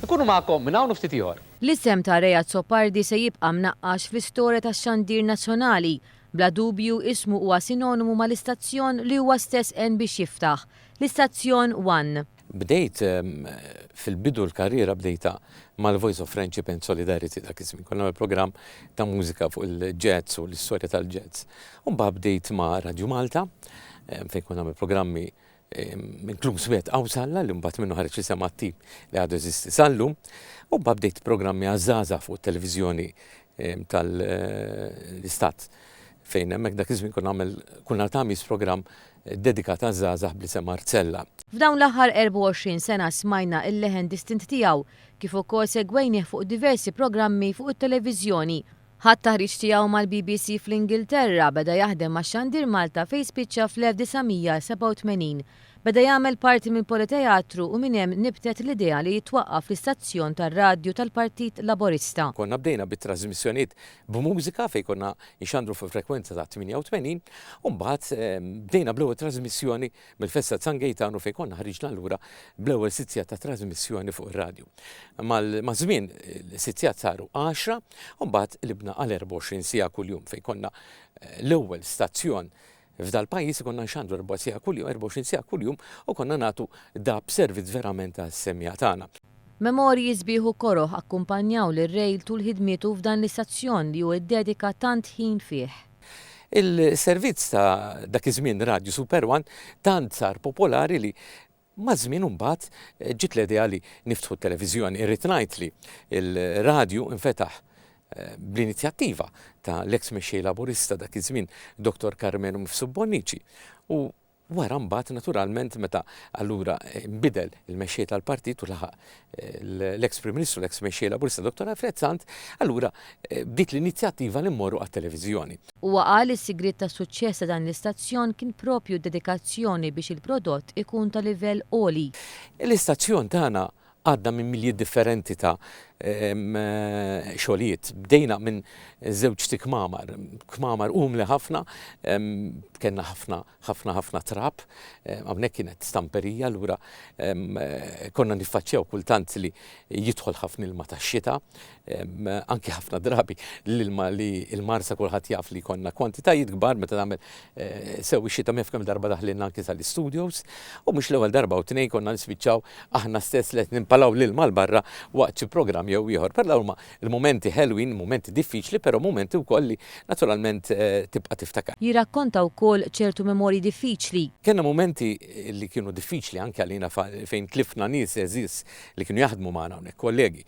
Ikunu magħkom minn hawn u ftit ieħor. L-isem ta' Rejat Sopardi se jibqa' mnaqqax fl-istorja tax-xandir nazzjonali. Bla dubju ismu huwa sinonimu mal-istazzjon li huwa stess en biex jiftaħ, l-Istazzjon 1. Bdejt fil-bidu l-karriera bdejta mal-Voice of Friendship and Solidarity dak iż-żmien. Konna programm ta' mużika fuq il-jazz u l-istorja tal-jazz. U mbagħad bdejt ma' Radio Malta fejn konna nagħmel programmi minn klub Swed Awsalla li mbagħad minnu ħareġ li sema Tip li għadu eżisti sallu. U mbagħad bdejt programmi għażaża fuq it-televiżjoni tal-Istat fejn hemmhekk dak iż-żmien kuna tagħmel programm dedikat għaż-żgħażagħ bl-isem Marcella. F'dawn l-aħħar 24 sena smajna il-leħen distint tiegħu kif ukoll segwejnieh fuq diversi programmi fuq it-televiżjoni. Ħadd taħriġ tiegħu mal-BBC fl-Ingilterra beda jaħdem max-Xandir Malta fejn spiċċa fl-1987. Beda jagħmel parti minn Politeatru u minn hemm nibtet l-idea li jitwaqqaf l-istazzjon tar-radju tal-Partit Laburista. Konna bdejna bit-trasmissjonijiet b'mużika fejn konna nxandru fil-frekwenza ta' 88 u mbagħad bdejna bl-ewwel trasmissjoni mill-Festa San Gaetano fejn konna ħriġna lura bl-ewwel sitzjat ta' trasmissjoni fuq ir-radju. Ma' żmien sitzjat saru 10 u mbagħad libna għal 24 siegħa kuljum fejn konna l-ewwel stazzjon f'dal pajjiż konna nxandru 24 siegħa kuljum u konna nagħtu dab servizz verament għas-semmija tagħna. Memorji sbieħu koroħ akkumpanjaw lir-rejl tul ħidmietu f'dan l-istazzjon li hu ddedika tant ħin fih. Il-servizz ta' dak iż-żmien Radio Super One tant sar popolari li ma' żmien imbagħad ġiet l-idea li niftħu t-televiżjoni. Irrid ngħid li il-radju infetaħ bl-inizjattiva ta' l-ex mexxej Laburista dak iż-żmien Dr. Carmenu Mifsud Bonnici. U wara mbagħad naturalment meta allura nbidel il-mexxej tal-partit u laħaq l-ex Prim Ministru l-ex mexxej Laburista Dr. Alfred Sant, allura bdiet l-inizjattiva li mmorru għat-televiżjoni. Huwa qal is-sigriet tas-suċċess ta' dan l-istazzjon kien propju dedikazzjoni biex il-prodott ikun ta' livell għoli. L-istazzjon tagħna għadna minn miljiet differenti ta' xogħlijiet. Bdejna minn żewġ kmamar umli ħafna, kellna ħafna trab, hawnhekk kienet stamperija lura konna niffaċċjaw kultant li jidħol ħafna ilma tax-xita, anke ħafna drabi l-ilma li l-marsa kulħadd jaf li konna kwantitajiet kbar meta nagħmel sewwi xita mefkem darba daħlilna anke tal-istudios u mhux l-ewwel darba u tnejn konna nispiċċaw aħna stess li nimpalaw l-ilma l-barra waqt xi programm jew ieħor. Perla huma il-momenti ħelwin, momenti diffiċli, però momenti wkoll li naturalment tibqa' tiftakar. Jirrakkonta wkoll ċertu memorji diffiċli. Kenna momenti li kienu diffiċli anke għalina fejn tlifna nies eżis li kienu jaħdmu magħna hawnhekk kollegi.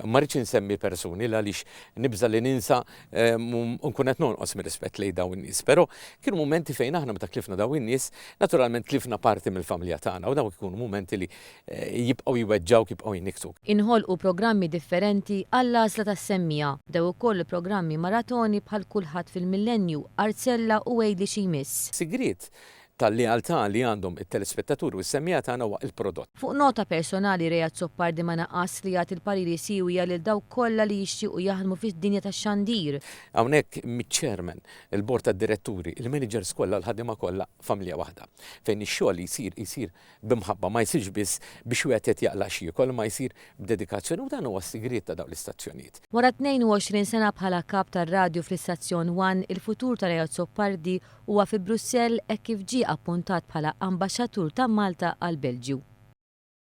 Ma rridx insemmi persuni għaliex nibża li ninsa nkun qed nonqos mir-rispett lejn dawn in-nies, però kienu momenti fejn aħna meta tlifna dawn in-nies, naturalment tlifna parti mill-familja tagħna u dawk ikunu momenti li jibqgħu jweġġaw jibqgħu jinniktu. Inħolqu programmi differenti għall-għażla tas-semmija. Bdew ukoll programmi maratoni bħal kulħadd fil-millenju, Arcella u Wejli xi jmiss. Sigriet tal-lealtà li għandhom it-telespettaturi u s-semmija tagħna huwa il-prodott. Fuq nota personali Rejat Sopardi ma naqqas li jagħti l-pariri siwja lil dawk kollha li jixtiequ jaħdmu fid-dinja tax-xandir. Hawnhekk miċ-chairman, il-bord tad-diretturi, il-managers kollha l-ħaddiema kollha familja waħda. Fejn ix-xogħol jsir bimħabba ma jsirx biss biex wieħed qed jaqlaq xi jkoll ma jsir b'dedikazzjoni u dan huwa s-sigriet ta' dawn l-istazzjonijiet. Wara 22 sena bħala kap tar-radju fl-Istazzjon 1, il-futur ta' Rejat Sopardi huwa fi Brussell hekk kif ġie appuntat bħala ambaxxatur ta' Malta għall Belġju.